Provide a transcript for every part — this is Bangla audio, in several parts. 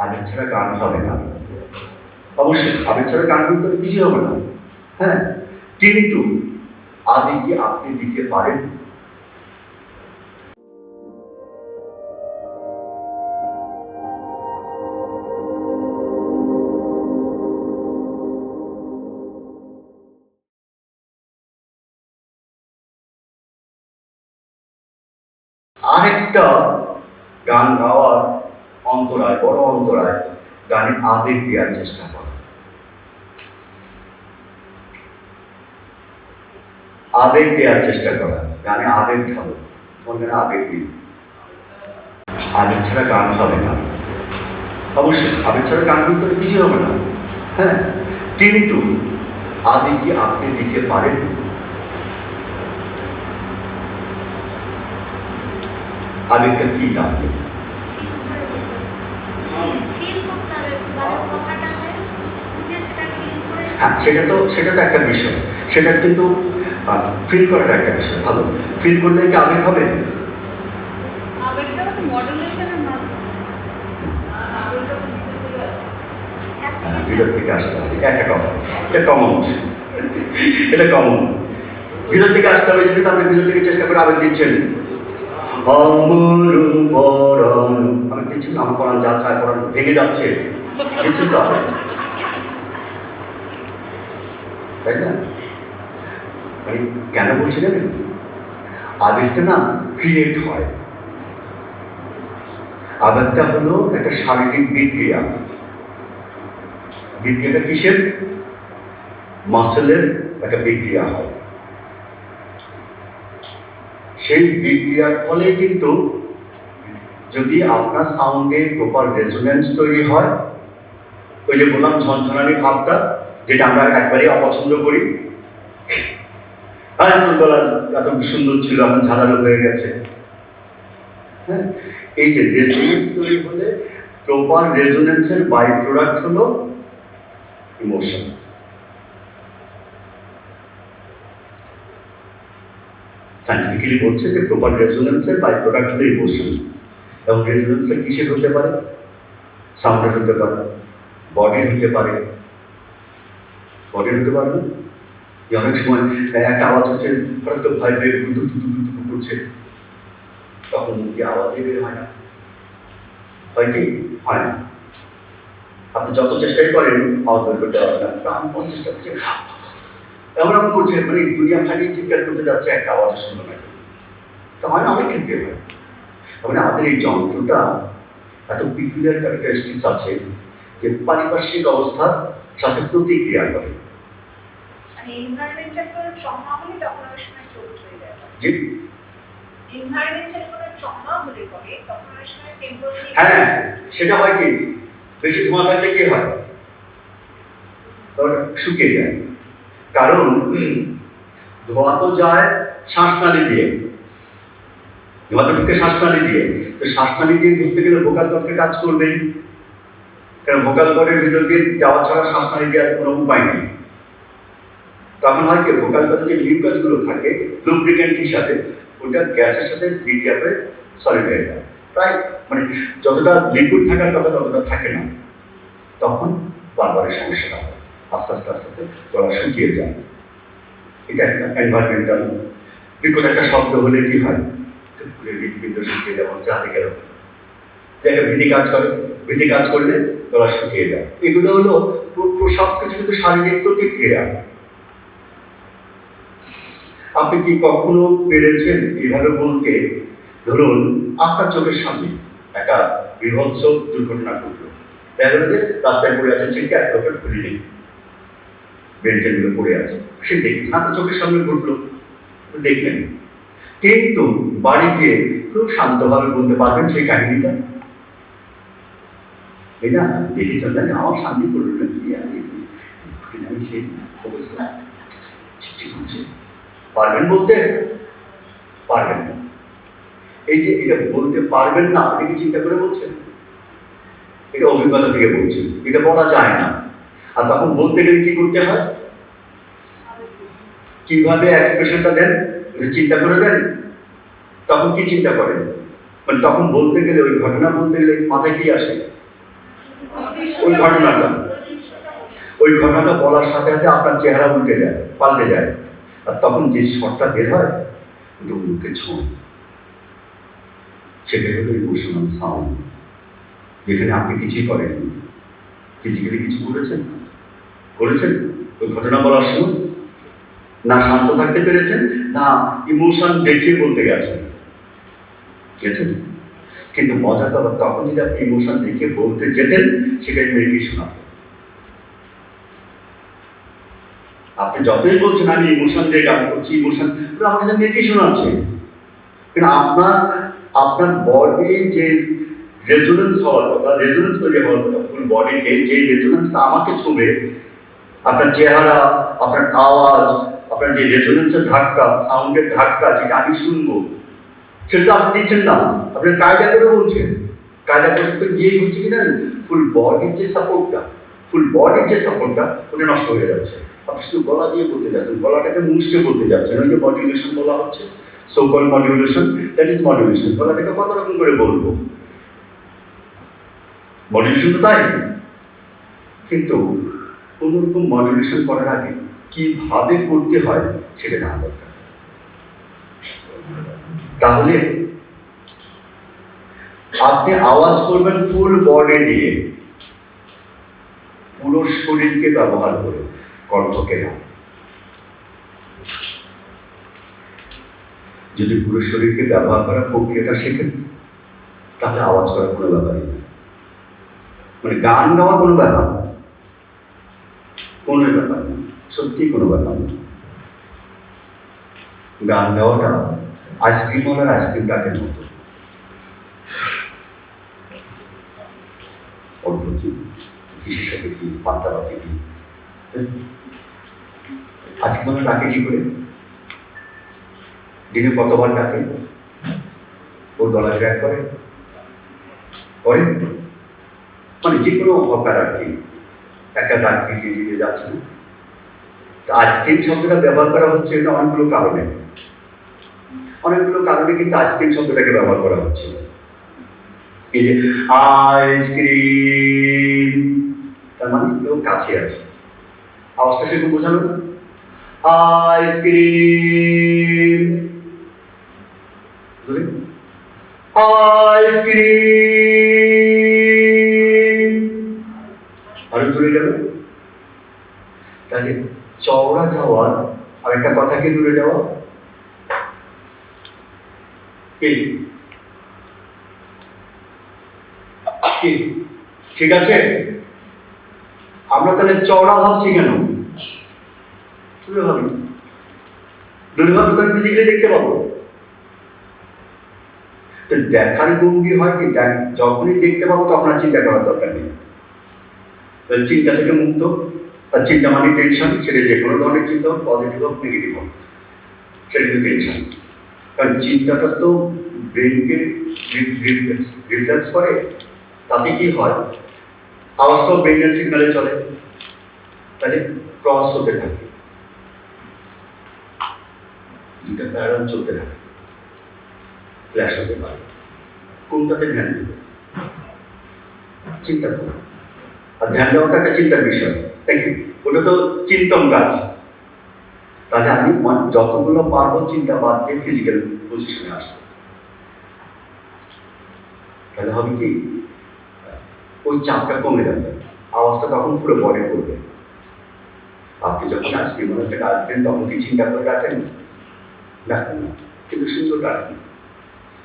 আবেগ ছাড়া গান হবে না। অবশ্যই আবেগ ছাড়া গান করতে কিছুই হবে না। হ্যাঁ, কিন্তু আবেগ কি আপনি দিতে পারেন? আরেকটা গান গাওয়ার অন্তরায়, বড় অন্তরায়, গানে আবেগ দেওয়ার চেষ্টা করা। আবেগ দেওয়ার চেষ্টা করা, গানে আবেগ ঢালো, তোমার গানে আবেগ দিই। আবেগ ছাড়া গান হবে না। অবশ্যই আবেগ ছাড়া গান করতে কিছুই হবে না। হ্যাঁ, কিন্তু আবেগ কি আপনি দিতে পারেন? আবেগটা কি তাহলে? হ্যাঁ, সেটা তো একটা বিষয়, সেটা কিন্তু ফিল করাটা একটা বিষয়। ভালো ফিল করলে কি আবেগ হবে? ভিতর থেকে আসতে হবে, একটা কথা, এটা কমন, এটা কমন। ভিতর থেকে আসতে হবে, যদি আপনি ভিতর থেকে চেষ্টা করে আবেগ দিচ্ছেন, আমি দিচ্ছি না, আমার পড়ান যা চায় পড়ান ভেঙে যাচ্ছে, দিচ্ছি তো আবেগ, তাই না? মানে কেন বলছি জানেন, আবেগটা না ক্রিয়েট হয়। আবেগটা হলো একটা শারীরিক বিক্রিয়া। বিক্রিয়াটা কিসের? মাসেলের একটা বিক্রিয়া হয়। সেই বিক্রিয়ার ফলে কিন্তু যদি আপনার সাউন্ডে প্রপার রেজোনেন্স তৈরি হয়, ওই যে বললাম ঝনঝনানি ভাবটা, যেটা আমরা একবারে অপছন্দ করি, আর তোর গলা এত সুন্দর ছিল এখন ঝাঁঝালো হয়ে গেছে। হ্যাঁ, এই যে রেজোনেন্স তৈরি হলে, প্রপার রেজোনেন্সের বাই প্রোডাক্ট হলো ইমোশন। সাইন্টিফিক্যালি বলছে যে প্রপার রেজোনেন্সের বাই প্রোডাক্ট হলো ইমোশন। এবং রেজোনেন্সটা কিসের হতে পারে? সাউন্ডের হতে পারে, বডির হতে পারে। বডির হতে পারে না যে অনেক সময় একটা আওয়াজ হচ্ছে, হঠাৎ করে ভাইব্রেট করছে, তখন কি আওয়াজে বের হয় না? হয় কি? হয় না। আপনি যত চেষ্টাই করেন আওয়াজ বের করতে পারবেন না, প্রাণপণ চেষ্টা করছে, এমন করছে, মানে দুনিয়া ফাটিয়ে চিৎকার করতে যাচ্ছে, একটা আওয়াজ শুনবে না। এটা হয় না, অনেক ক্ষেত্রে হয়। তার মানে আমাদের এই যন্ত্রটা এত পিকুলিয়ার ক্যারেক্টারিস্টিক্স আছে যে পারিপার্শ্বিক অবস্থার সাথে প্রতিক্রিয়া করে। হ্যাঁ, সেটা হয় কি, বেশি ধোঁয়া থাকলে কি হয়? শুকিয়ে যায়। কারণ ধোঁয়া তো যায় শ্বাসনালী দিয়ে, ধোঁয়া তো ঢুকে শ্বাসনালী দিয়ে, তো শ্বাসনালী দিয়ে ঢুকতে গেলে ভোকাল কর্ডকে টাচ করবেই, কারণ ভোকাল কর্ডের ভিতর দিয়ে যাওয়া ছাড়া শ্বাসনালী দেওয়ার কোনো উপায় নেই। তখন হয় কি, ভোকাল কর্ডে যে মিউকাসগুলো থাকে লুব্রিকেন্ট হিসাবে, ওটা গ্যাসের সাথে বিক্রিয়া করে সলিড হয়ে যায়, প্রায় মানে যতটা লিকুইড থাকার কথা ততটা থাকে না। তখন বারবারের সমস্যাটা হয়, আস্তে আস্তে আস্তে আস্তে গলা শুকিয়ে যায়। এটা একটা এনভায়রনমেন্টাল। বিকট একটা শব্দ হলে কি হয়, হৃদপিণ্ড শুকিয়ে যাওয়া, চাঁদে গেল, একটা ভীতি কাজ করে, ভীতি কাজ করলে গলা শুকিয়ে যায়। এগুলো হলো সব কিছু কিন্তু শারীরিক প্রতিক্রিয়া। আপনি কি কখনো পেরেছেন এইভাবে বলতে, ধরুন আপনার চোখের সামনে একটা বীভৎস দুর্ঘটনা ঘটলো, দেখা গেল যে রাস্তায় পড়ে আছে ছিটকে এক লোকের খুলি নেই, বেঞ্চেনগুলো পড়ে আছে, সে দেখেছেন, আপনার চোখের সামনে ঘটলো, দেখলেন, কিন্তু বাড়ি গিয়ে খুব শান্তভাবে বলতে পারবেন সেই কাহিনীটা, তাই না? দেখেছেন না, আমার সামনে পড়লো না, কি জানি সেই অবস্থা, ছিটছি করছে, পারবেন বলতে? পারবেন না। এই যে এটা বলতে পারবেন না, আপনি কি চিন্তা করে বলছেন? এটা অভিজ্ঞতা থেকে বলছেন, এটা বলা যায় না। আর তখন বলতে গেলে কি করতে হয়? কিভাবে এক্সপ্রেশনটা দেন, চিন্তা করে দেন। তখন কি চিন্তা করেন? মানে তখন বলতে গেলে, ওই ঘটনা বলতে গেলে মাথায় কি আসে? ওই ঘটনাটা বলার সাথে সাথে আপনার চেহারা উল্টে যায়, পাল্টে যায়, আর তখন যে শটটা বের হয় ওটা মুখে ছোঁয়, সেটাই হলো ইমোশনাল সাউন্ড, যেখানে আপনি কিছুই করেননি, ফিজিক্যালি কিছু করেছেন ওই ঘটনা বলার সময় না শান্ত থাকতে পেরেছেন, না ইমোশন দেখিয়ে বলতে গেছেন। কিন্তু মজার ব্যাপার, তখন যদি আপনি ইমোশন দেখিয়ে বলতে যেতেন, সেটাই মেডিটেশন হবে। আপনি যতই বলছেন আমি ইমোশন দিয়ে গান করছি, ইমোশন, আপনার যে মেডিটেশন আছে, কিন্তু আপনার বডি যে রেজোনেন্স হওয়ার কথা, রেজোনেন্স তৈরি হওয়ার কথা, ফুল বডিতে যে রেজোনেন্সটা আমাকে ছুঁবে, আপনার চেহারা, আপনার আওয়াজ, আপনার যে রেজোনেন্সের ধাক্কা, সাউন্ডের ধাক্কা, যেটা আমি শুনবো, সেটা আপনি দিচ্ছেন না, আপনি কায়দা করে বলছেন। কায়দা করতে গিয়ে বলছে কিনা ফুল বডির যে সাপোর্টটা ওটা নষ্ট হয়ে যাচ্ছে। আপনি শুধু গলা দিয়ে বলতে যাচ্ছেন, গলাটাকে মুষ্টে বলতে যাচ্ছেন, ওই যে মডুলেশন বলা হচ্ছে, so call modulation, that is modulation. গলাটাকে কত রকম করে বলবো, মডুলেশন তো তাই, কিন্তু কোন রকম মডুলেশন করার আগে কিভাবে করতে হয় সেটা জানা দরকার। তাহলে আপনি আওয়াজ করবেন ফুল বডি দিয়ে, পুরো শরীরকে ব্যবহার করে, কণ্ঠকে না। যদি পুরো শরীরকে ব্যবহার করার প্রক্রিয়াটা শেখেন, তাহলে আওয়াজ করার কোনো ব্যাপারই নেই, মানে গান গাওয়া কোনো ব্যাপার নেই, সত্যি কোনো ব্যাপার নেই। গান গাওয়াটা আইসক্রিমওয়ালার আইসক্রিম কাকের মতো, অল্প কি, কিসের সাথে কি, পাত্তা পাতে কি, আইসক্রিমওয়ালা ডাকে কি করে, দিনে কতবার ডাকে, ওর গলা ক্র্যাক করে, মানে যে কোনো হকার আর কি, একটা ডাক দিতে যাচ্ছে না। আইসক্রিম শব্দটা ব্যবহার করা হচ্ছে এটা অনেকগুলো কারণে কিন্তু আইসক্রিম শব্দটাকে ব্যবহার করা হচ্ছে। এই যে আইসক্রিম, তার মানে কেউ কাছে আছে, আওয়াজটা সেরকম বোঝানো না, আইসক্রিম, আইসক্রিম, আরো দূরে গেল। তাহলে চওড়া যাওয়ার আরেকটা কথা কি দূরে যাওয়া, ঠিক আছে? আমরা তাহলে চওড়া ভাবছি কেন? দূরে ভাবি, ফিজিক্যালি দেখতে পাবো। তো দেখার ভঙ্গি হয় কি, যখনই দেখতে পাবো তখন আর চিন্তা করার দরকার নেই, চিন্তা থেকে মুক্ত। আর চিন্তা মানে টেনশন, সেটা যে কোনো ধরনের চিন্তা হোক, পজিটিভ হোক নেগেটিভ হোক, সেটা কিন্তু টেনশন। কারণ চিন্তাটা তো ব্রেনকে রিফ্লেক্স করে, তাতে কি হয়, আওয়াজটাও ব্রেনের সিগনালে চলে, তাহলে ক্রস হতে থাকে, দুটা প্যারাল চলতে থাকে, ক্ল্যাশ হতে পারে। কোনটাতে ধ্যান দেবে? চিন্তা করা। আর ধ্যান দেওয়াটা একটা চিন্তার বিষয়, দেখি ওটা তো চিন্তন কাজ। তাহলে আমি যতগুলো পারবো চিন্তা বাদ দিয়ে ফিজিক্যাল পজিশনে আসবো। তাহলে হবে কি, ওই চাপটা কমে যাবে, আওয়াজটা তখন পুরো বডি করবে। আপনি যখন আইসক্রিম থেকে ডাকবেন তখন কি চিন্তা করে ডাকেন না, কিন্তু সুন্দর ডাকেন।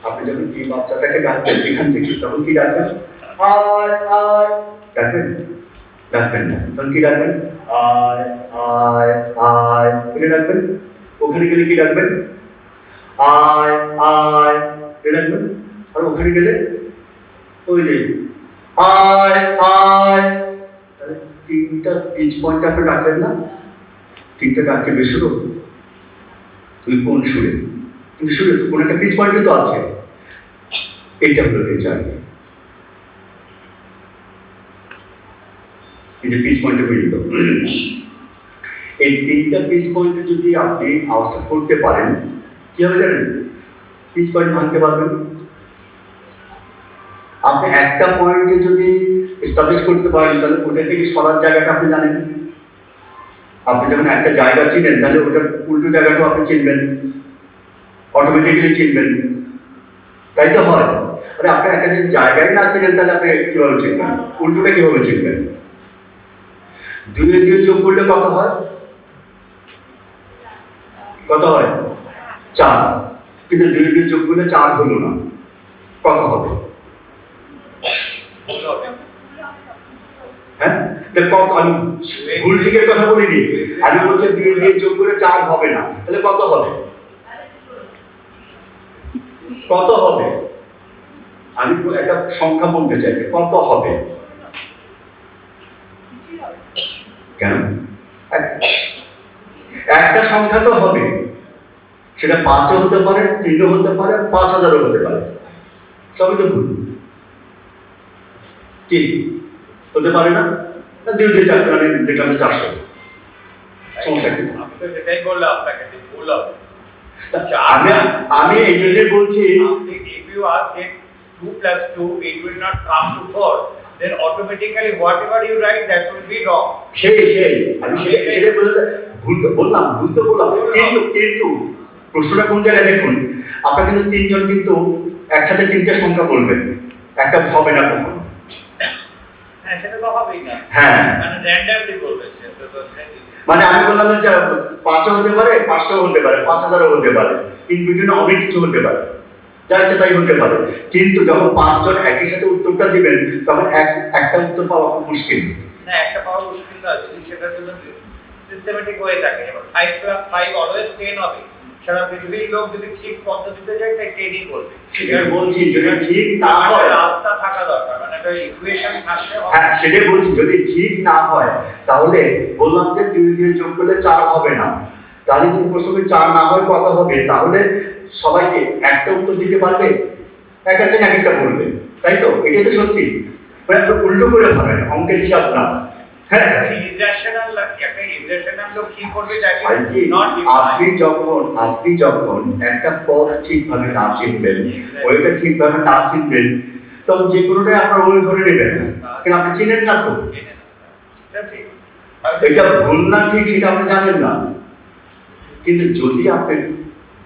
আপনি যখন কি বাচ্চাটাকে ডাকবেন এখান থেকে, তখন কি ডাকবেন, আয় আয় ডাকবেন না, তখন কি ডাকবেন, আয় আয় আয়, এটা ডাকবেন। ওখানে গেলে কি ডাকবেন, আয় আয়, এটা ডাকবেন। আর ওখানে গেলে ওই যে আয় আয়, তাহলে তিনটা পিচ পয়েন্ট আপনি ডাকলেন না, তিনটা ডাককে বেসুরো, তুমি কোন সুরে, কিন্তু সুরে কোন একটা পিচ পয়েন্টে তো আছে, এইটা হলো রেজাল্ট। এই যে পিচ পয়েন্টে বেরিয়ে গেল, এই তিনটা পিচ পয়েন্টে যদি আপনি আওয়াজটা করতে পারেন, কি হবে জানেন, পিচ পয়েন্ট ভাঙতে পারবেন। আপনি একটা পয়েন্টে যদি এস্টাবলিশ করতে পারেন তাহলে ওটা থেকে সরার জায়গাটা আপনি জানেন। আপনি যখন একটা জায়গা চিনেন তাহলে ওটার উল্টো জায়গাটাও আপনি চিনবেন, অটোমেটিক্যালি চিনবেন, তাই তো হয়। মানে আপনি একটা যদি জায়গায় না চিনেন তাহলে আপনি কিভাবে চিনবেন, উল্টোটা কিভাবে চিনবেন? দুয়ে দিয়ে যোগ করলে কত হয়? কত হয়? 4। কিন্তু দুয়ে দিয়ে যোগ করলে 4 হলো না, কত হবে? হ্যাঁ, কত? আমি ভুল ঠিকের কথা বলিনি, আমি বলছি দুয়ে দিয়ে যোগ করে 4 হবে না, তাহলে কত হবে? কত হবে? আমি একটা সংখ্যা বলতে চাই, কত হবে? কেন? একটা সংখ্যা তো হবে, সেটা 5ও হতে পারে, 3ও হতে পারে, 5000ও হতে পারে, সবই তো ভুল। কি হতে পারে না? দুই দিয়ে চার আমি দেখলাম 400, সমস্যা কি? আমি তো সেটাই বললাম আপনাকে, বললাম আমি এই জন্য বলছি, if you ask that 2 plus 2 it will not come to 4, then automatically whatever you write that will be wrong. সেই আমি সেটা বলতে ভুল তো বললাম, কিন্তু প্রশ্নটা কোন জায়গায় দেখুন, আপনারা কিন্তু 3 জন কিন্তু একসাথে 3টা সংখ্যা বলবেন, একটা হবে না কখনো। হ্যাঁ, সেটা তো হবেই না। হ্যাঁ, মানে র্যান্ডমলি বলবে সেটা তো। মানে আমি বললাম যে 5ও হতে পারে, 500ও হতে পারে, 5000ও হতে পারে, ইন বিটুইন অনেক কিছু হতে পারে, যা ইচ্ছে তাই হতে পারে। কিন্তু যখন 5 জন একই সাথে উত্তরটা দিবেন তখন একটা উত্তর পাওয়া খুব মুশকিল। না, একটা পাওয়া মুশকিল না যদি সেটা জন্য সিস্টেমেটিক হয়ে থাকে। এবার 5 + 5 অলওয়েজ 10 হবে। সারা পৃথিবীর লোক যদি ঠিক পদ্ধতিতে যায় তাই 10ই করবে। সেটা বলছি, যদি ঠিক না হয় রাস্তা থাকা দরকার, মানে একটা ইকুয়েশন থাকতে হবে। হ্যাঁ, সেটাই বলছি, যদি ঠিক না হয় তাহলে বললাম যে 2 দিয়ে যোগ করলে 4 হবে না, তাহলে যদি প্রশ্নে 4 না হয় কত হবে? তাহলে সবাইকে একটা উত্তর দিতে পারবে, এক একটা বলবে, তাই তো? এটাই তো সত্যি। মানে উল্টো করে ভাবেন, অঙ্কের হিসাব না। হ্যাঁ, ইরেশনাল লাগে, একটা ইরেশনাল লোক কি করবে জানি নট। আপনি যখন একটা পদ ঠিকভাবে না চিনবেন, ওইটা ঠিকভাবে না চিনবেন, তখন যে কোনোটাই আপনার ওই ধরে নেবেন, কিন্তু আপনি চিনেন না তো। এটা ভুল না ঠিক সেটা আপনি জানেন না, কিন্তু যদি আপনি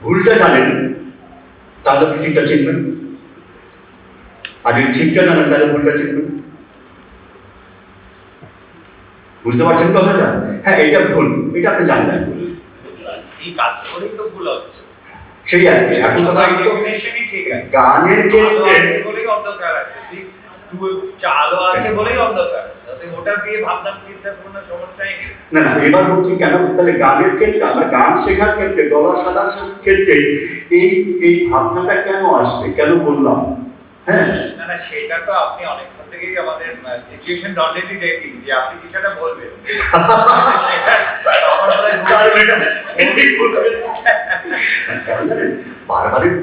ভুলটা জানেন তাহলে আপনি ঠিকটা চিনবেন, আর যদি ঠিকটা জানেন তাহলে ভুলটা চিনবেন। বুঝতে পারছেন কথাটা? হ্যাঁ, এটা ভুল, এটা আপনি জানবেন, ঠিক আছে, ওই তো ভুল হচ্ছে। সেই আর কি। এখন কথা হলো ডেফিনিশনই ঠিক আছে, গানের ক্ষেত্রে বলেই অন্ধকার আছে, চালও আছে বলেই অন্ধকার, তাতে ওটা দিয়ে ভাবনা চিন্তা কোনো সমস্যাই নেই। না, এবার বলছি কেন, তাহলে গানের ক্ষেত্রে, আমরা গান শেখার ক্ষেত্রে, গলা সাধার ক্ষেত্রে এই ভাবনাটা কেন আসবে, কেন বললাম? হ্যাঁ, না, সেটা তো আপনি অনেকক্ষণ থেকেই আমাদের সিচুয়েশন অলরেডি রেডি যে আপনি কিছুটা বলবেন, সেটা আমার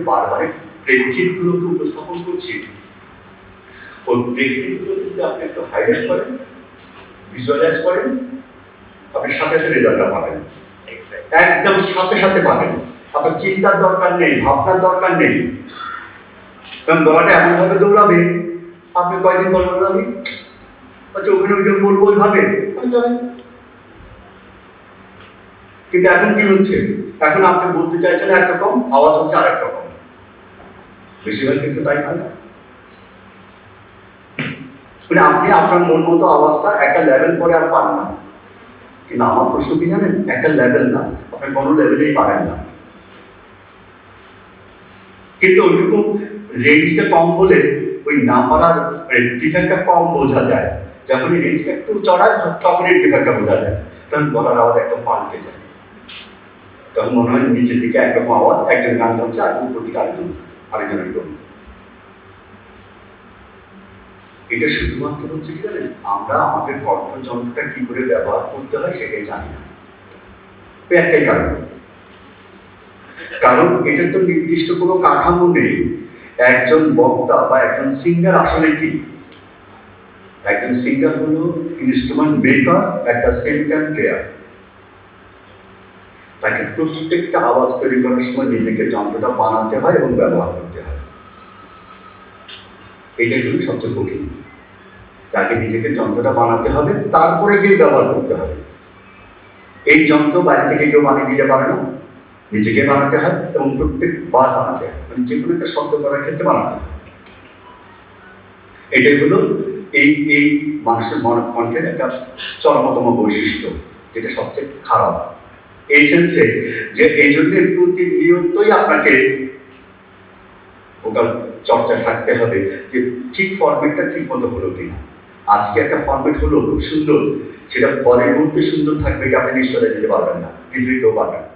বারবারে প্রেক্ষিতগুলোকে উপস্থাপন করছি, ওই প্রেক্ষিতগুলোকে যদি আপনি একটু হাইলাইট করেন, ভিজুয়ালাইজ করেন, আপনি সাথে সাথে রেজাল্টটা পাবেন, একদম সাথে পাবেন। আপনার চিন্তার দরকার নেই, ভাবনার দরকার নেই, কারণ গলাটা এমন ভাবে দৌড়াবে, আপনি কয়দিন বলবেন আমি আচ্ছা ওখানে ওইটা বলবো ওইভাবে যাবেন। কিন্তু এখন কি হচ্ছে, এখন আপনি বলতে চাইছেন একরকম, আওয়াজ হচ্ছে আর এক রকম, বেশিরভাগ কিন্তু তাই হয় না। মানে আপনি আপনার মন মতো আওয়াজটা একটা লেভেল পরে আর পান না, কিন্তু আমার প্রশ্ন কি জানেন, একটা লেভেল না, আপনি কোনো লেভেলেই পারেন না, কিন্তু ওইটুকু রেঞ্জটা কম হলে ওই না পারার ডিফেক্টটা কম বোঝা যায়। যখন এই রেঞ্জটা একটু চড়ায় তখন এই ডিফেক্টটা বোঝা যায়, তখন গলার আওয়াজ একদম পাল্টে যায়, তখন মনে হয় নিচের দিকে একরকম আওয়াজ, একজন গান গাচ্ছে আর উপর দিকে আরেকজনের টোন। এটা শুধুমাত্র হচ্ছে কি জানেন, আমরা আমাদের কণ্ঠযন্ত্রটা কি করে ব্যবহার করতে হয় সেটাই জানি না, একটাই কারণ এটা তো নির্দিষ্ট কোনো কাঠামো নেই। একজন বক্তা বা একজন সিঙ্গার আসলে কি, একজন সিঙ্গার হলো instrument maker at the same time player. তাকে প্রত্যেকটা আওয়াজ তৈরি করার সময় নিজেকে যন্ত্রটা বানাতে হয় এবং ব্যবহার করতে হয়। এটাই হলো সবচেয়ে কঠিন। তাকে নিজেকে যন্ত্রটা বানাতে হবে, তারপরে গিয়ে ব্যবহার করতে হবে। এই যন্ত্র বাইরে থেকে কেউ বানিয়ে দিতে পারে না, নিজেকে বানাতে হয় এবং প্রত্যেকবার বানাতে হয়, মানে যে কোনো একটা শব্দ করার ক্ষেত্রে বানাতে হয়। এটাই হলো এই মানুষের কণ্ঠের একটা চরমতম বৈশিষ্ট্য, যেটা সবচেয়ে খারাপ এই সেন্সে যে এই জন্য প্রতিনিয়তই আপনাকে ভোকাল চর্চা থাকতে হবে যে ঠিক ফরম্যাটটা ঠিক মতো হলো কিনা। আজকে একটা ফরম্যাট হলো খুব সুন্দর, সেটা পরের মুহূর্তে সুন্দর থাকবে এটা আপনি নিশ্চয়তা দিতে পারবেন না, পৃথিবী কেউ পারবেন না।